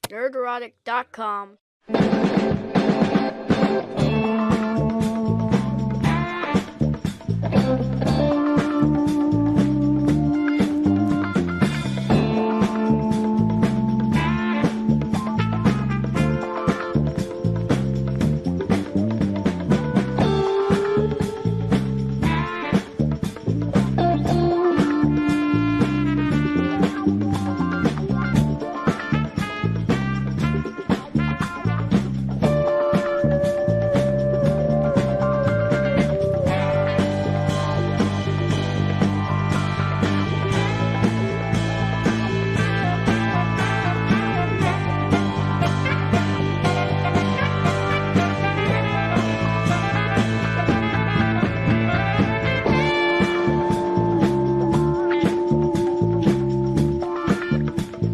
Nerdrotic.com.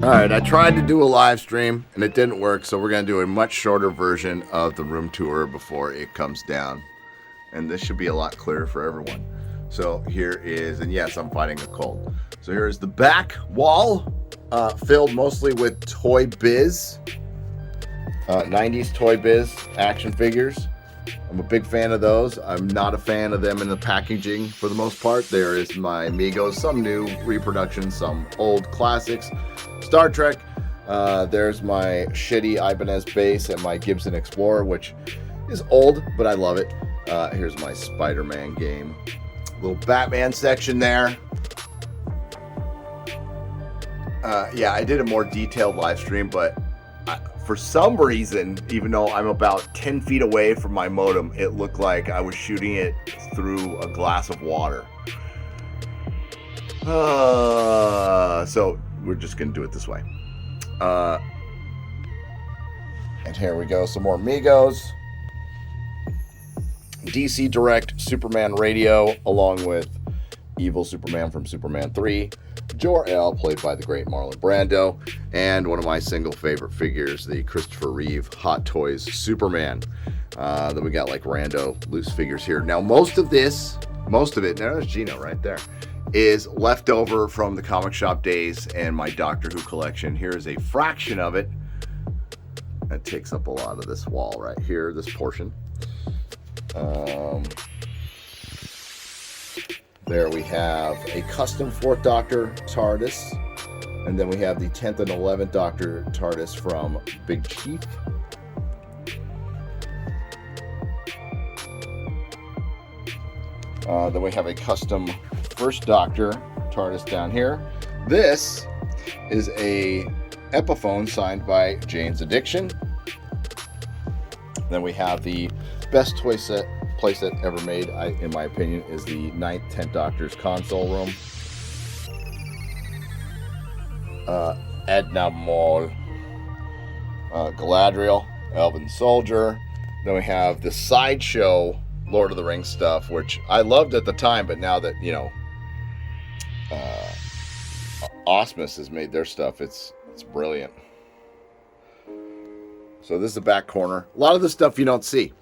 Alright, I tried to do a live stream and it didn't work, so we're going to do a much shorter version of the room tour before it comes down. And this should be a lot clearer for everyone. So here is, and yes, I'm fighting a cold. So here is the back wall, filled mostly with Toy Biz, 90s Toy Biz action figures. I'm a big fan of those. I'm not a fan of them in the packaging for the most part. There is my Migos, some new reproductions, some old classics. Star Trek. There's my shitty Ibanez base and my Gibson Explorer, which is old, but I love it. Here's my Spider-Man game. Little Batman section there. Yeah, I did a more detailed live stream, but for some reason, even though I'm about 10 feet away from my modem, it looked like I was shooting it through a glass of water. So we're just going to do it this way. And here we go. Some more Migos. DC Direct Superman Radio, along with Evil Superman from Superman 3. Jor-El, played by the great Marlon Brando, and one of my single favorite figures, the Christopher Reeve Hot Toys Superman. Then we got like rando loose figures here. Now most of it, there's Gino right there, is left over from the comic shop days and my Doctor Who collection. Here's a fraction of it. That takes up a lot of this wall right here, this portion. There we have a custom 4th Doctor TARDIS, and then we have the 10th and 11th Doctor TARDIS from Big Chief. Then we have a custom 1st Doctor TARDIS down here. This is a Epiphone signed by Jane's Addiction. Then we have the best playset ever made, in my opinion, is the 9th, 10th Doctor's console room. Edna Mole, Galadriel, Elven Soldier. Then we have the Sideshow Lord of the Rings stuff, which I loved at the time, but now that, Osmus has made their stuff, it's brilliant. So this is the back corner. A lot of the stuff you don't see.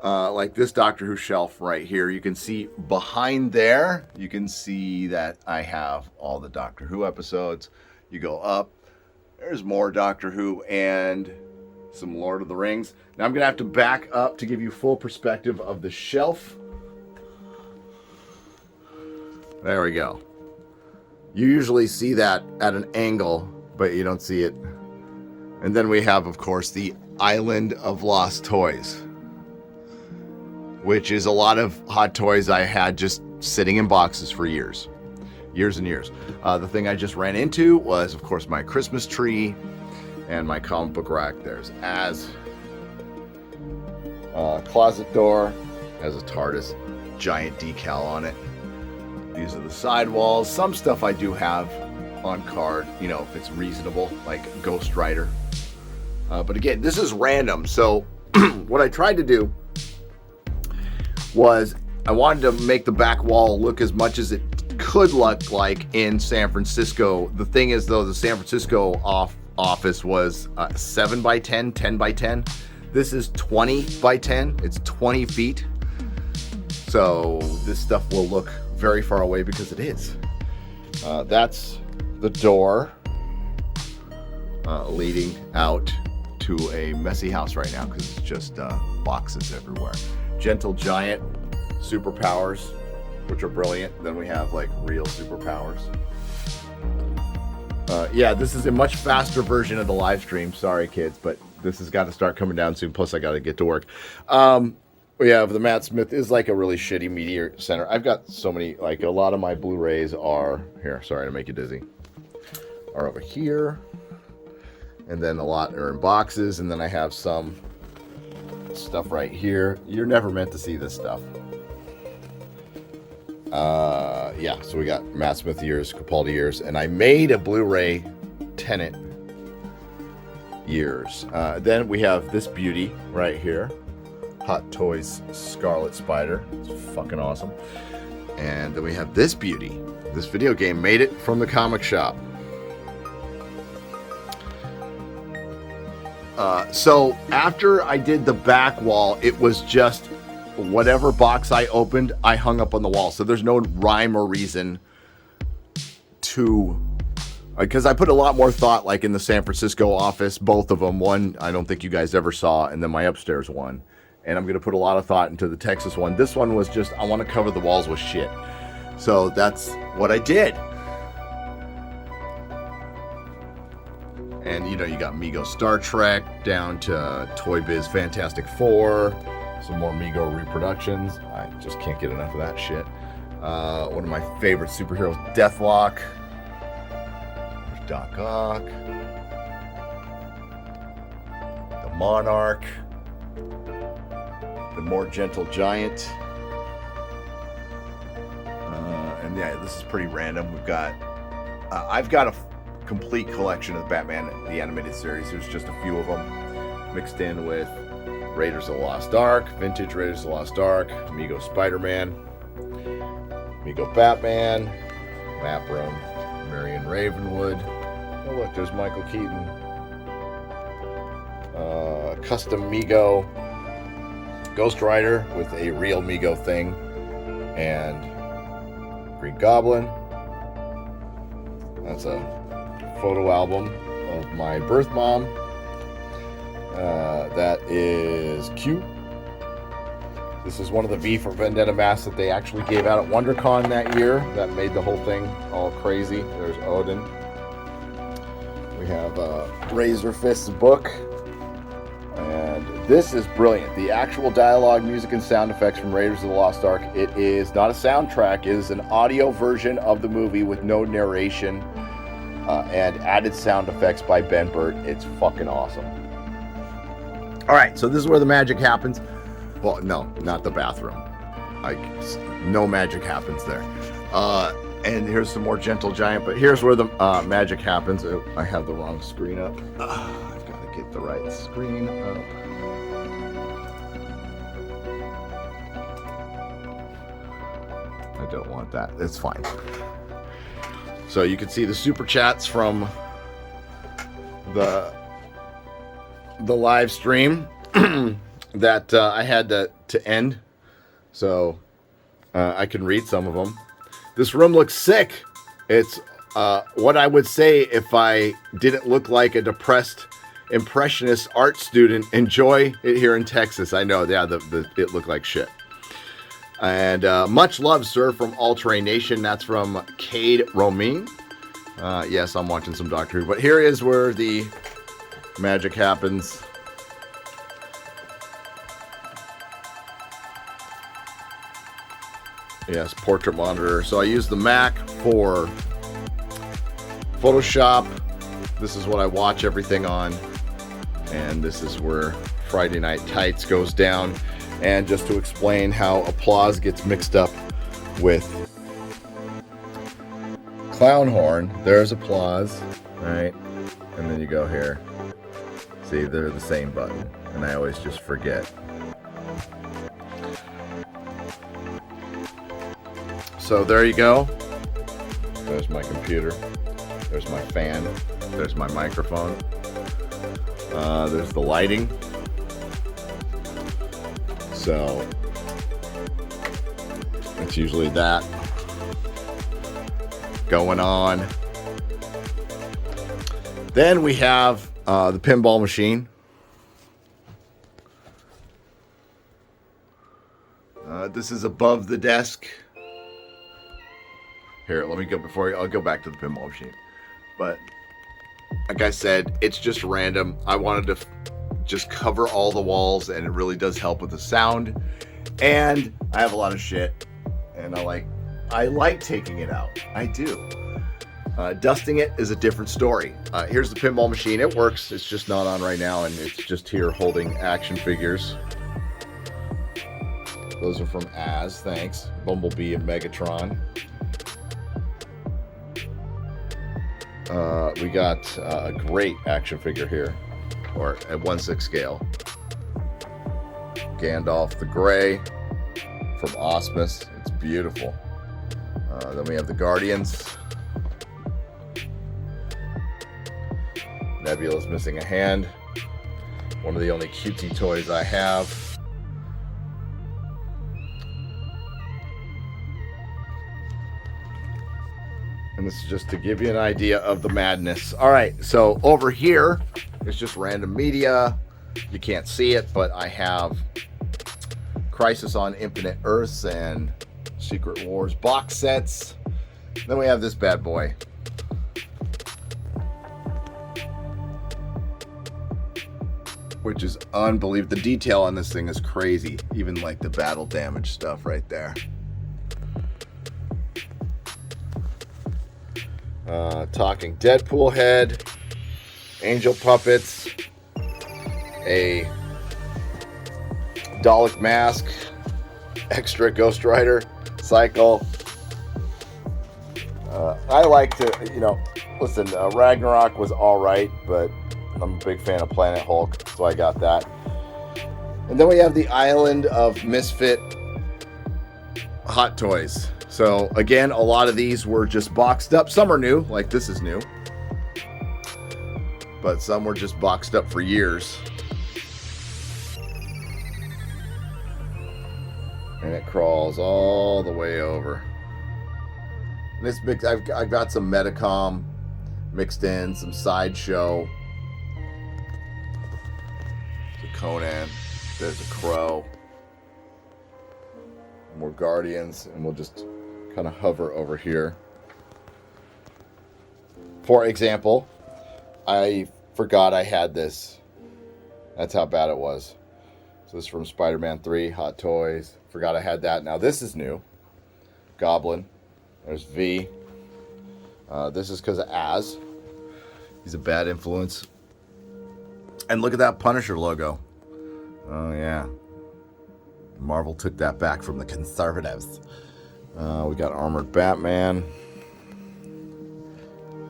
Like this Doctor Who shelf right here. You can see behind there, you can see that I have all the Doctor Who episodes. You go up, there's more Doctor Who and some Lord of the Rings. Now I'm going to have to back up to give you full perspective of the shelf. There we go. You usually see that at an angle, but you don't see it. And then we have, of course, the Island of Lost Toys, which is a lot of Hot Toys I had just sitting in boxes for years and years. The thing I just ran into was, of course, my Christmas tree and my comic book rack. There's Az. Closet door has a TARDIS giant decal on it. These are the side walls. Some stuff I do have on card, if it's reasonable, like Ghost Rider. But again, this is random. So what I tried to do was I wanted to make the back wall look as much as it could look like in San Francisco. The thing is, though, the San Francisco office was 7 by 10, 10 by 10. This is 20 by 10. It's 20 feet. So this stuff will look very far away because it is. That's the door. leading out to a messy house right now because it's just boxes everywhere. Gentle Giant superpowers, which are brilliant. Then we have like real superpowers. Yeah, this is a much faster version of the live stream. Sorry, kids, but this has got to start coming down soon. Plus, I got to get to work. We have the Matt Smith is like a really shitty media center. I've got so many, like a lot of my Blu-rays are here. Sorry to make you dizzy. Are over here, and then a lot are in boxes, and then I have some stuff right here. You're never meant to see this stuff. Yeah, so we got Matt Smith years, Capaldi years, and I made a Blu-ray Tenet years. Then we have this beauty right here, Hot Toys Scarlet Spider. It's fucking awesome. And then we have this beauty. This video game made it from the comic shop. So after I did the back wall, it was just whatever box I opened, I hung up on the wall. So there's no rhyme or reason to, because I put a lot more thought, like in the San Francisco office, both of them. One I don't think you guys ever saw, and then my upstairs one. And I'm going to put a lot of thought into the Texas one. This one was just, I want to cover the walls with shit. So that's what I did. And, you know, you got Mego Star Trek down to Toy Biz Fantastic Four. Some more Mego reproductions. I just can't get enough of that shit. One of my favorite superheroes, Deathlock. There's Doc Ock. The Monarch. The More Gentle Giant. And yeah, this is pretty random. We've got, I've got a complete collection of Batman, the animated series. There's just a few of them mixed in with Raiders of the Lost Ark, vintage Raiders of the Lost Ark, Mego Spider-Man, Mego Batman, Map Room, Marion Ravenwood. Oh look, there's Michael Keaton. Custom Mego Ghost Rider with a real Mego thing, and Green Goblin. That's a photo album of my birth mom. That is cute. This is one of the V for Vendetta masks that they actually gave out at WonderCon that year. That made the whole thing all crazy. There's Odin. We have Razor Fist's book. And this is brilliant. The actual dialogue, music, and sound effects from Raiders of the Lost Ark. It is not a soundtrack. It is an audio version of the movie with no narration and added sound effects by Ben Burt. It's fucking awesome. All right, so this is where the magic happens. Well, no, not the bathroom. Like, no magic happens there. And here's some more Gentle Giant, but here's where the magic happens. Oh, I have the wrong screen up. I've got to get the right screen up. I don't want that. It's fine. So you can see the super chats from the live stream that I had to end, so I can read some of them. This room looks sick. It's what I would say if I didn't look like a depressed impressionist art student. Enjoy it here in Texas. I know, yeah, it looked like shit. And much love, sir, from All Terrain Nation. That's from Cade Romaine. Yes, I'm watching some Doctor Who, but here is where the magic happens. Yes, portrait monitor. So I use the Mac for Photoshop. This is what I watch everything on. And this is where Friday Night Tights goes down. And just to explain how applause gets mixed up with clown horn, there's applause, right? And then you go here. See, they're the same button, and I always just forget. So there you go. There's my computer. There's my fan. There's my microphone. There's the lighting. So it's usually that Then we have the pinball machine. This is above the desk. Here, let me go I'll go back to the pinball machine. But like I said, it's just random. I wanted to just cover all the walls, and it really does help with the sound. And I have a lot of shit, and I like taking it out. I do. Dusting it is a different story. Here's the pinball machine. It works. It's just not on right now, and it's just here holding action figures. Those are from Az, thanks. Bumblebee and Megatron. We got a great action figure here, or at 1/6 scale. Gandalf the Grey from Osmus. It's beautiful. Then we have the Guardians. Nebula's missing a hand. One of the only cutesy toys I have. And this is just to give you an idea of the madness. All right, so over here is just random media. You can't see it, but I have Crisis on Infinite Earths and Secret Wars box sets. Then we have this bad boy. Which is unbelievable. The detail on this thing is crazy. Even like the battle damage stuff right there. Talking Deadpool head, angel puppets, a Dalek mask, extra Ghost Rider cycle. I like to, listen, Ragnarok was all right, but I'm a big fan of Planet Hulk, so I got that. And then we have the Island of Misfit Hot Toys. So again, a lot of these were just boxed up. Some are new, like this is new. But some were just boxed up for years. And it crawls all the way over. This mix, I've got some Metacom mixed in, some Sideshow. There's a Conan, there's a Crow. More Guardians, and we'll just kind of hover over here. For example, I forgot I had this. That's how bad it was. So this is from Spider-Man 3, Hot Toys. Forgot I had that. Now this is new. Goblin. There's V. This is because of Az. He's a bad influence. And look at that Punisher logo. Oh yeah. Marvel took that back from the conservatives. We got Armored Batman,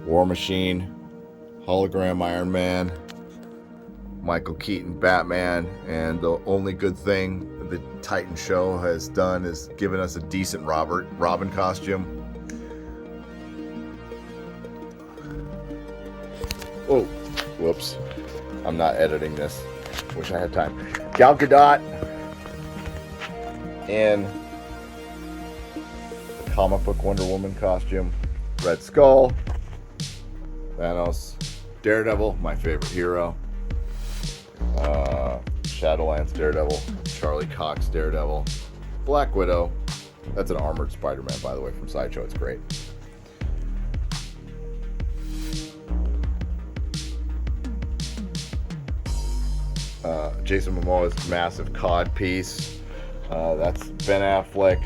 War Machine, Hologram Iron Man, Michael Keaton Batman, and the only good thing the Titan show has done is given us a decent Robin costume. Oh, whoops. I'm not editing this. Wish I had time. Gal Gadot in the comic book Wonder Woman costume. Red Skull. Thanos. Daredevil, my favorite hero. Shadowlands Daredevil. Charlie Cox Daredevil. Black Widow. That's an armored Spider-Man, by the way, from Sideshow. It's great. Jason Momoa's massive cod piece. That's Ben Affleck,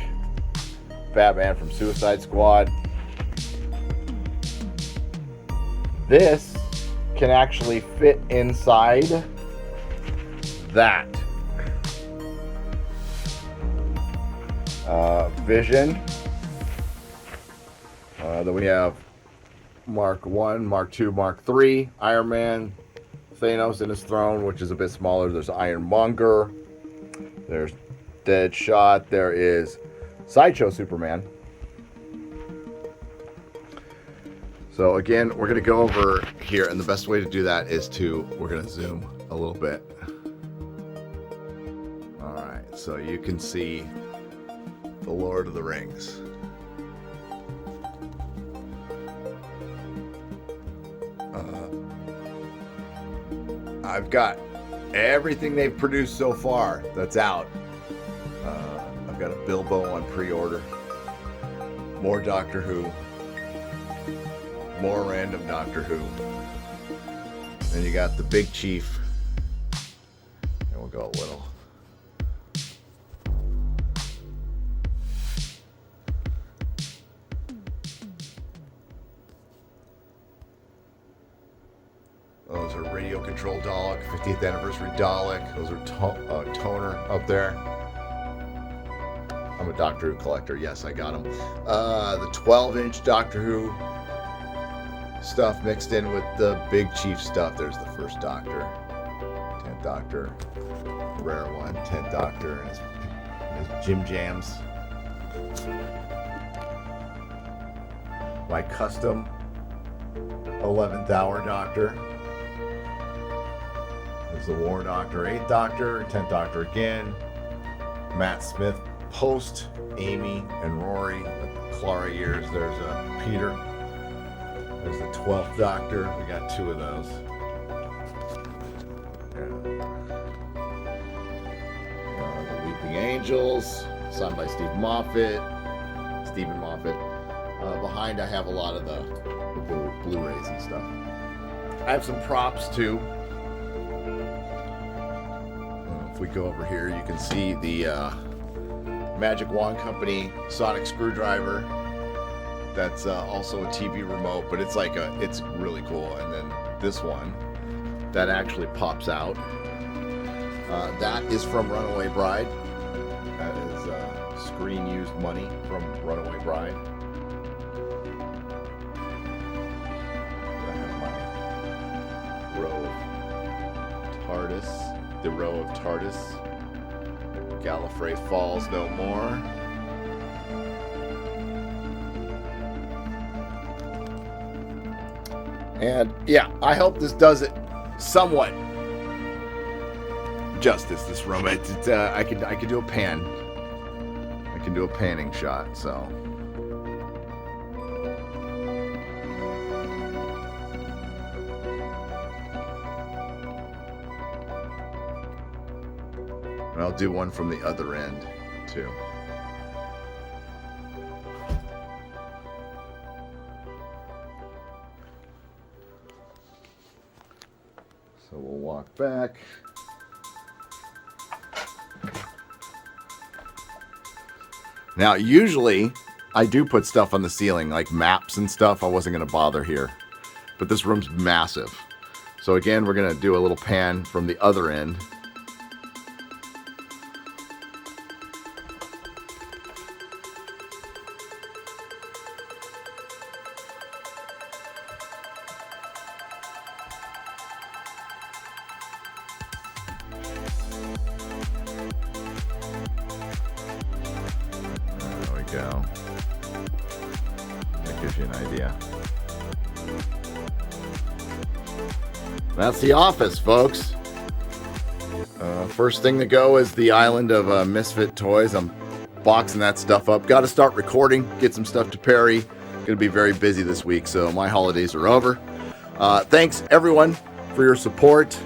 Batman from Suicide Squad. This can actually fit inside that. Vision. Then we have Mark 1, Mark 2, Mark 3, Iron Man, Thanos in his throne, which is a bit smaller. There's Ironmonger. There's Deadshot. There is Sideshow Superman. So again, we're going to go over here, and the best way to do that is we're going to zoom a little bit. All right, so you can see the Lord of the Rings. I've got everything they've produced so far that's out. I've got a Bilbo on pre-order. More Doctor Who. More random Doctor Who. Then you got the Big Chief. And we'll go a little. Those are radio control Dalek, 50th anniversary Dalek. Those are toner up there. I'm a Doctor Who collector. Yes, I got them. The 12-inch Doctor Who stuff mixed in with the Big Chief stuff. There's the first Doctor, 10th Doctor, rare one, 10th Doctor, and his Jim Jams. My custom 11th Hour Doctor. There's the War Doctor, 8th Doctor, 10th Doctor again. Matt Smith post Amy and Rory, the Clara years. There's Peter. There's the 12th Doctor. We got 2 of those. The Weeping Angels, signed by Stephen Moffat. Behind I have a lot of the Blu-rays and stuff. I have some props too. If we go over here, you can see the Magic Wand Company sonic screwdriver. That's also a TV remote, but it's really cool. And then this one that actually pops out. That is from Runaway Bride. That is screen used money from Runaway Bride. I have my row of TARDIS, the row of TARDIS. Gallifrey Falls no more. And yeah, I hope this does it somewhat justice. This room, I could do a pan. I can do a panning shot. So. And I'll do one from the other end, too. So we'll walk back. Now, usually, I do put stuff on the ceiling, like maps and stuff. I wasn't going to bother here. But this room's massive. So again, we're going to do a little pan from the other end. Go. That gives you an idea. That's the office, folks. First thing to go is the island of Misfit toys. I'm boxing that stuff up. Got to start recording, get some stuff to Perry. Going to be very busy this week, so my holidays are over. Thanks, everyone, for your support.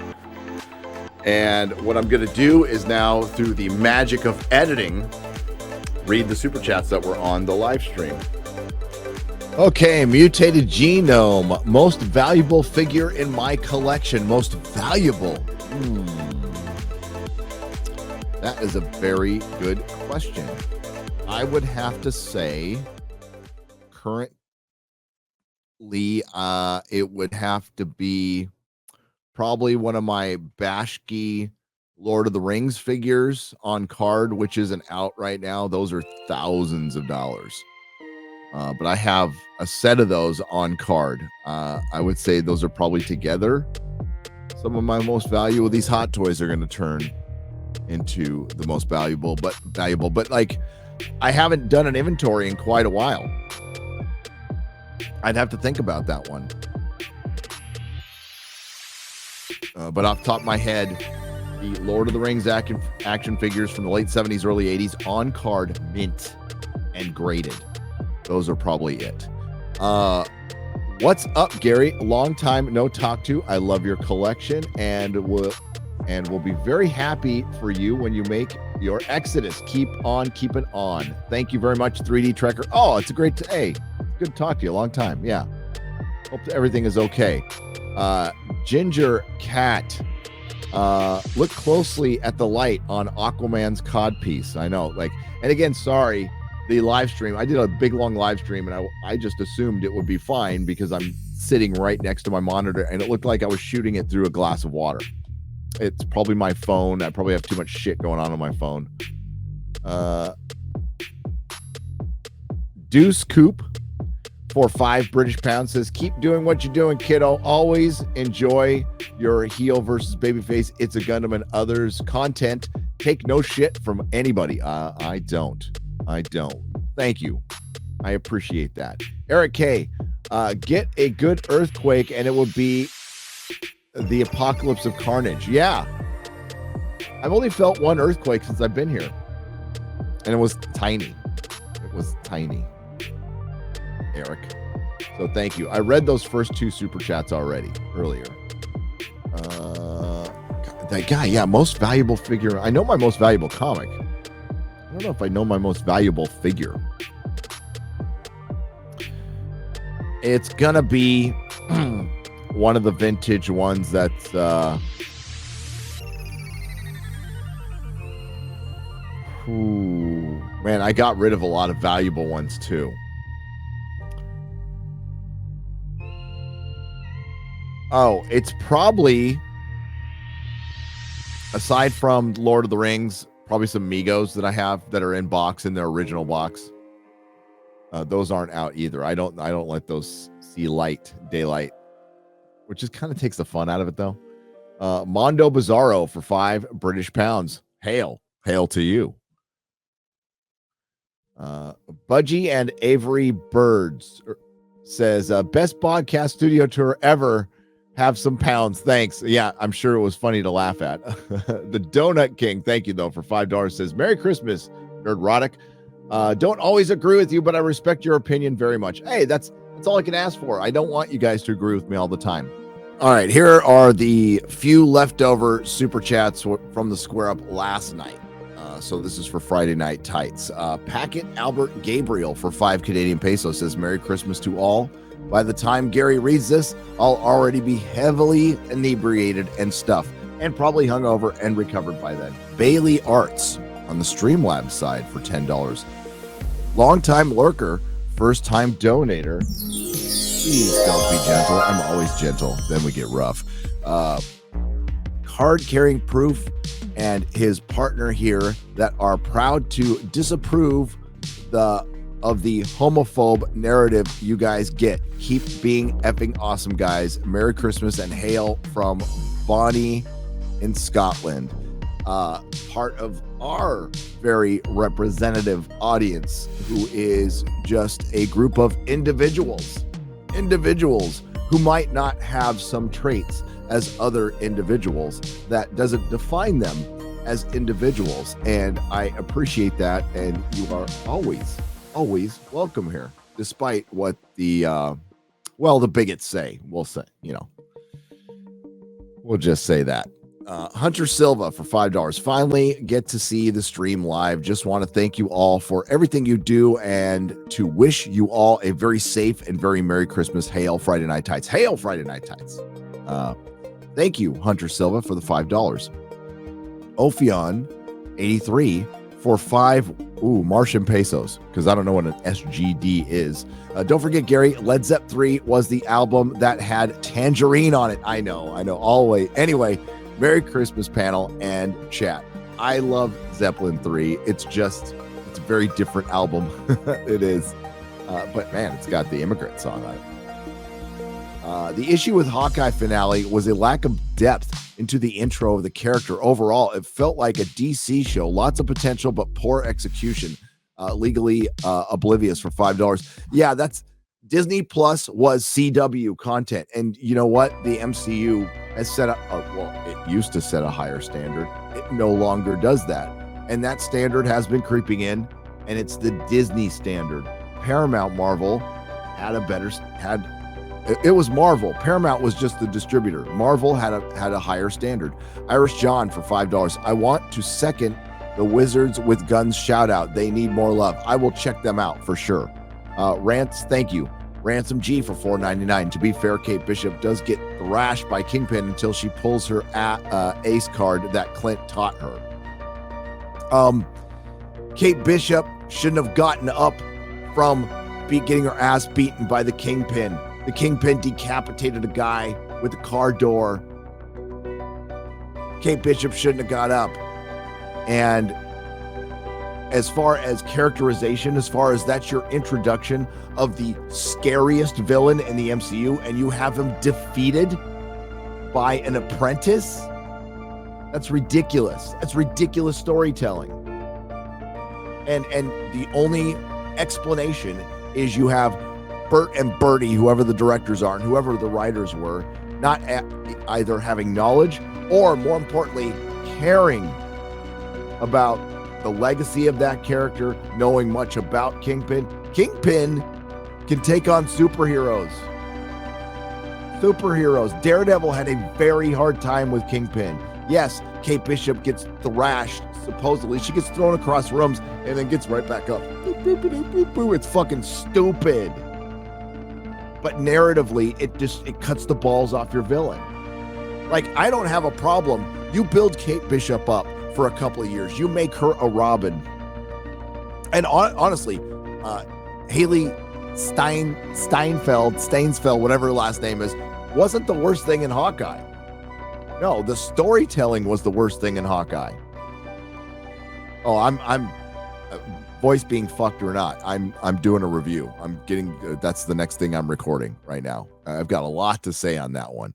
And what I'm going to do is now, through the magic of editing, read the super chats that were on the live stream. Okay, Mutated Genome, most valuable figure in my collection. Most valuable. That is a very good question. I would have to say, currently, it would have to be probably one of my Bashki Lord of the Rings figures on card, which isn't out right now. Those are thousands of dollars. But I have a set of those on card. I would say those are probably together some of my most valuable. These Hot Toys are going to turn into the most valuable. But like, I haven't done an inventory in quite a while. I'd have to think about that one. But off the top of my head, the Lord of the Rings action figures from the late 70s, early 80s on card, mint and graded. Those are probably it. What's up, Gary? Long time no talk to. I love your collection and will be very happy for you when you make your exodus. Keep on keeping on. Thank you very much, 3D Trekker. Oh, it's a great hey, good to talk to you. Long time. Yeah. Hope everything is okay. Ginger Cat. Look closely at the light on Aquaman's codpiece. I know, and again, sorry, the live stream. I did a big long live stream, and I just assumed it would be fine because I'm sitting right next to my monitor, and it looked like I was shooting it through a glass of water. It's probably my phone. I probably have too much shit going on my phone. Deuce Coop for 5 British pounds says, keep doing what you're doing, kiddo. Always enjoy your heel versus babyface It's a Gundam and others content. Take no shit from anybody. I don't. Thank you. I appreciate that. Eric K, get a good earthquake and it would be the apocalypse of carnage. Yeah. I've only felt one earthquake since I've been here. And it was tiny. Eric. So thank you. I read those first 2 super chats earlier. That guy, yeah, most valuable figure. I know my most valuable comic. I don't know if I know my most valuable figure. It's gonna be one of the vintage ones that's man, I got rid of a lot of valuable ones too. Oh, it's probably, aside from Lord of the Rings, probably some Migos that I have that are in their original box. Those aren't out either. I don't let those see daylight, which just kind of takes the fun out of it though. Mondo Bizarro for 5 British pounds. Hail to you. Budgie and Avery Birds says, best podcast studio tour ever. Have some pounds. Thanks. Yeah, I'm sure it was funny to laugh at. The Donut King, thank you, though, for $5 says, Merry Christmas, Nerdrotic. Don't always agree with you, but I respect your opinion very much. Hey, that's all I can ask for. I don't want you guys to agree with me all the time. All right, here are the few leftover super chats from the Square Up last night. So this is for Friday Night Tights. Packet Albert Gabriel for 5 Canadian pesos says, Merry Christmas to all. By the time Gary reads this, I'll already be heavily inebriated and stuffed, and probably hungover and recovered by then. Bailey Arts on the Streamlabs side for $10. Longtime lurker, first-time donator. Please don't be gentle. I'm always gentle. Then we get rough. Card-carrying Proof and his partner here that are proud to disapprove of the homophobe narrative you guys get. Keep being effing awesome, guys. Merry Christmas and hail from Bonnie in Scotland. Part of our very representative audience, who is just a group of individuals who might not have some traits as other individuals. That doesn't define them as individuals, and I appreciate that, and you are always welcome here, despite what the bigots say. We'll just say that. Hunter Silva for $5. Finally get to see the stream live. Just want to thank you all for everything you do and to wish you all a very safe and very Merry Christmas. Hail Friday Night Tights. Hail Friday Night Tights. Thank you, Hunter Silva, for the $5. Ophion 83 for 5 Martian pesos, because I don't know what an SGD is. Don't forget, Gary, Led Zepp 3 was the album that had Tangerine on it. I know, always. Anyway, Merry Christmas, panel and chat. I love Zeppelin 3. It's a very different album. It is. But man, it's got the Immigrant song on it. The issue with Hawkeye finale was a lack of depth into the intro of the character. Overall, it felt like a DC show. Lots of potential, but poor execution. Legally oblivious for $5. Yeah, that's Disney Plus was CW content. And you know what? The MCU has set up, it used to set a higher standard. It no longer does that. And that standard has been creeping in, and it's the Disney standard. Paramount Marvel had It was Marvel. Paramount was just the distributor. Marvel had a higher standard. Irish John for $5. I want to second the Wizards with Guns shout out. They need more love. I will check them out for sure. Rants, thank you. Ransom G for $4.99. To be fair, Kate Bishop does get thrashed by Kingpin until she pulls her ace card that Clint taught her. Kate Bishop shouldn't have gotten up from getting her ass beaten by the Kingpin. The Kingpin decapitated a guy with a car door. Kate Bishop shouldn't have got up. And as far as characterization, as far as that's your introduction of the scariest villain in the MCU, and you have him defeated by an apprentice, that's ridiculous. That's ridiculous storytelling. And the only explanation is you have Bert and Bertie, whoever the directors are and whoever the writers were, not either having knowledge or, more importantly, caring about the legacy of that character, knowing much about Kingpin. Kingpin can take on superheroes. Daredevil had a very hard time with Kingpin. Yes, Kate Bishop gets thrashed, supposedly. She gets thrown across rooms and then gets right back up. Boop, boop, boop, boop, boop. It's fucking stupid. But narratively, it cuts the balls off your villain. Like, I don't have a problem. You build Kate Bishop up for a couple of years. You make her a Robin. And honestly, Haley Stainsfeld, whatever her last name is, wasn't the worst thing in Hawkeye. No, the storytelling was the worst thing in Hawkeye. Oh, I'm voice being fucked or not. I'm doing a review. That's the next thing I'm recording right now. I've got a lot to say on that one.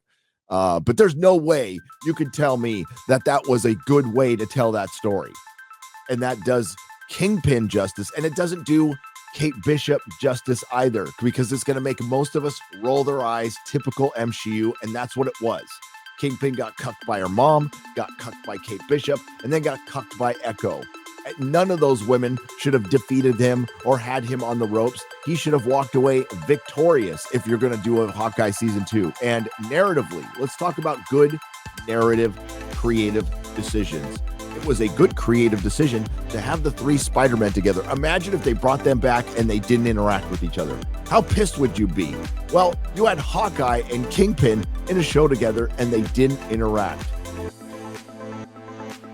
But there's no way you could tell me that was a good way to tell that story. And that does Kingpin justice, and it doesn't do Kate Bishop justice either, because it's going to make most of us roll their eyes, typical MCU, and that's what it was. Kingpin got cucked by her mom, got cucked by Kate Bishop, and then got cucked by Echo. None of those women should have defeated him or had him on the ropes. He should have walked away victorious if you're going to do a Hawkeye season 2. And narratively, let's talk about good narrative, creative decisions. It was a good creative decision to have the 3 Spider-Men together. Imagine if they brought them back and they didn't interact with each other. How pissed would you be? Well, you had Hawkeye and Kingpin in a show together and they didn't interact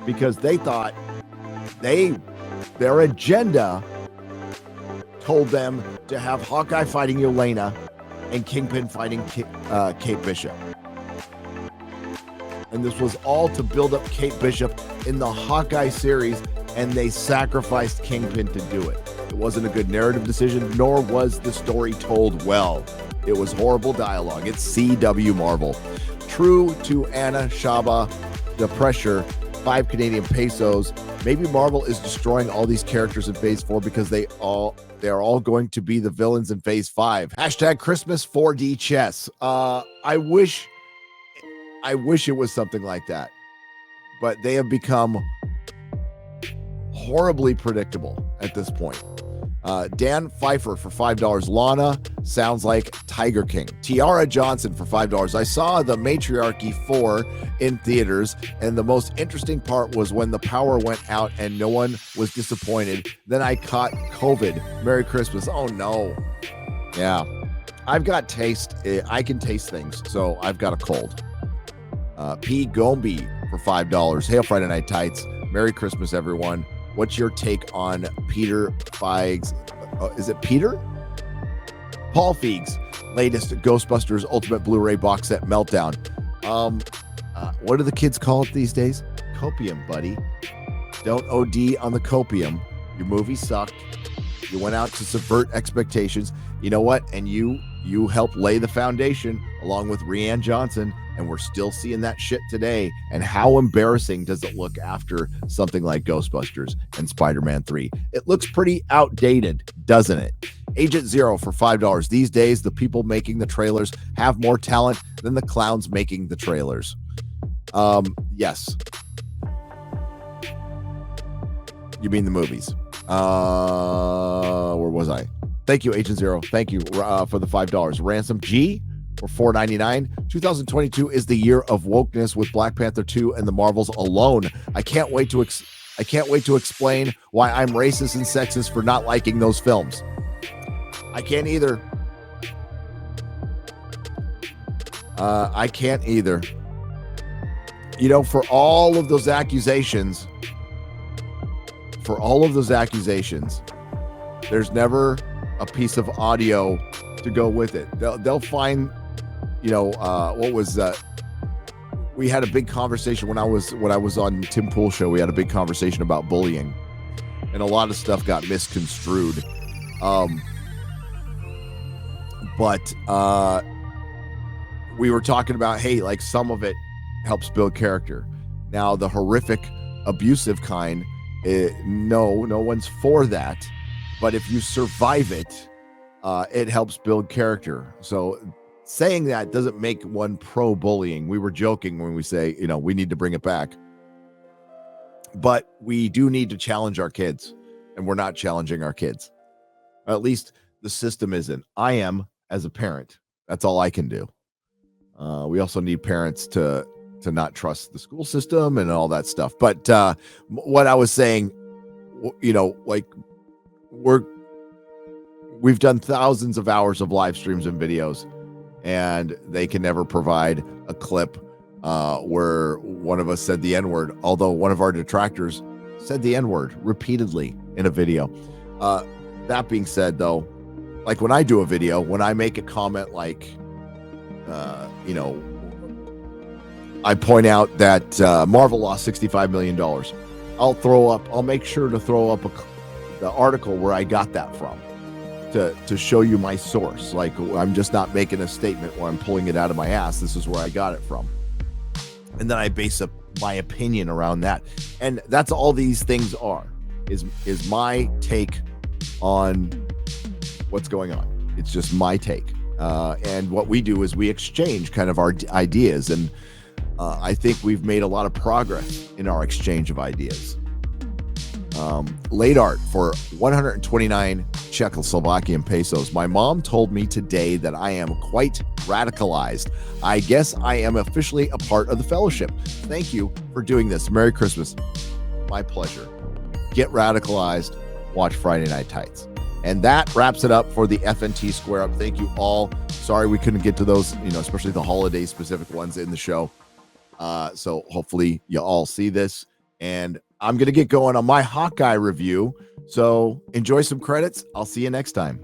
because they thought their agenda told them to have Hawkeye fighting Yelena and Kingpin fighting Kate Bishop. And this was all to build up Kate Bishop in the Hawkeye series, and they sacrificed Kingpin to do it. It wasn't a good narrative decision, nor was the story told well. It was horrible dialogue. It's CW Marvel. True to Anna Shaba, the pressure, 5 Canadian pesos. Maybe Marvel is destroying all these characters in Phase 4 because they're all going to be the villains in Phase 5. Hashtag Christmas 4D chess. I wish it was something like that, but they have become horribly predictable at this point. Dan Pfeiffer for $5. Lana sounds like Tiger King. Tiara Johnson for $5. I saw the Matriarchy 4 in theaters, and the most interesting part was when the power went out and no one was disappointed. Then I caught COVID. Merry Christmas. Oh no. Yeah. I've got taste. I can taste things, so I've got a cold. P. Gombe for $5. Hail Friday Night Tights. Merry Christmas, everyone. What's your take on Peter Feig's? Is it Peter? Paul Feig's latest Ghostbusters Ultimate Blu-ray box set meltdown. What do the kids call it these days? Copium, buddy. Don't OD on the copium. Your movie sucked. You went out to subvert expectations. You know what? And you helped lay the foundation along with Rian Johnson, and we're still seeing that shit today. And how embarrassing does it look after something like Ghostbusters and Spider-Man 3? It looks pretty outdated, doesn't it? Agent Zero for $5. These days, the people making the trailers have more talent than the clowns making the trailers. Yes. You mean the movies. Where was I? Thank you, Agent Zero. Thank you for the $5. Ransom G for $4.99. 2022 is the year of wokeness with Black Panther 2 and the Marvels alone. I can't wait to explain why I'm racist and sexist for not liking those films. I can't either. I can't either. You know, for all of those accusations, there's never a piece of audio to go with it. They'll find, you know, what was that? We had a big conversation when I was on Tim Pool show. We had a big conversation about bullying, and a lot of stuff got misconstrued. But we were talking about, hey, like some of it helps build character. Now the horrific, abusive kind, no one's for that. But if you survive it, it helps build character. So saying that doesn't make one pro bullying. We were joking when we say, you know, we need to bring it back. But we do need to challenge our kids, and we're not challenging our kids. At least the system isn't. I am, as a parent. That's all I can do. We also need parents to not trust the school system and all that stuff. But what I was saying, you know, like we've done thousands of hours of live streams and videos, and they can never provide a clip where one of us said the N-word, although one of our detractors said the N-word repeatedly in a video. That being said, though, like when I do a video, when I make a comment like, you know, I point out that Marvel lost $65 million. I'll make sure to throw up the article where I got that from to show you my source. Like, I'm just not making a statement where I'm pulling it out of my ass. This is where I got it from. And then I base up my opinion around that. And that's all these things are, is my take on what's going on. It's just my take. And what we do is we exchange kind of our ideas. And I think we've made a lot of progress in our exchange of ideas. Late art for 129 Czechoslovakian pesos. My mom told me today that I am quite radicalized. I guess I am officially a part of the fellowship. Thank you for doing this. Merry Christmas. My pleasure. Get radicalized. Watch Friday Night Tights. And that wraps it up for the FNT Square Up. Thank you all. Sorry we couldn't get to those, you know, especially the holiday specific ones in the show. So hopefully you all see this. And I'm going to get going on my Hawkeye review. So enjoy some credits. I'll see you next time.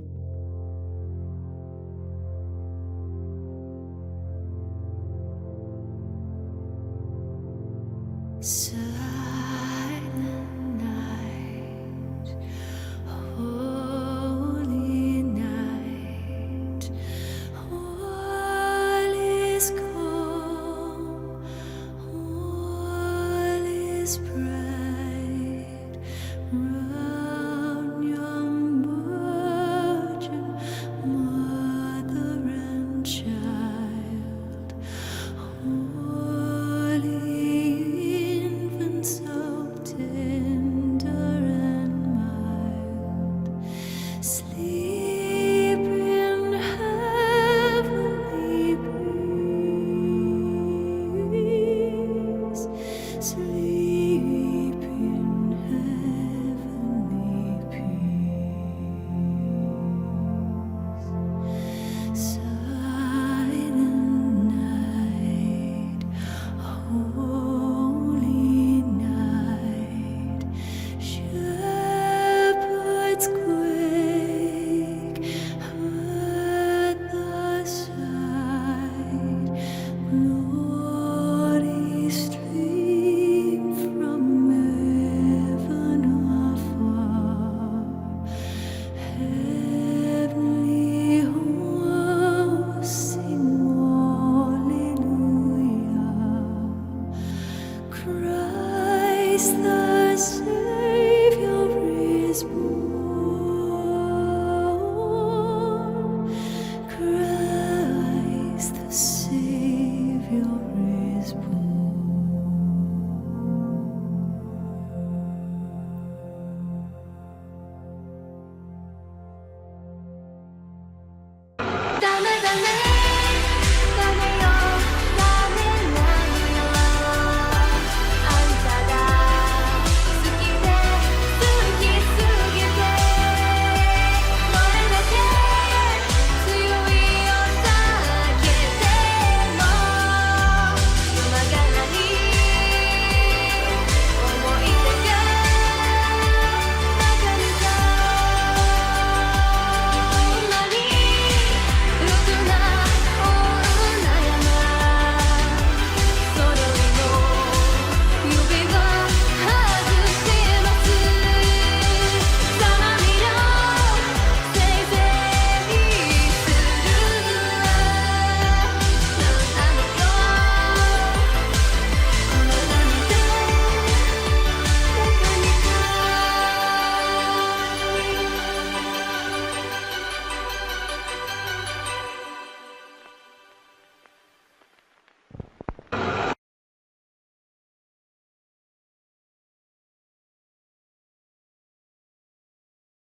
Christ the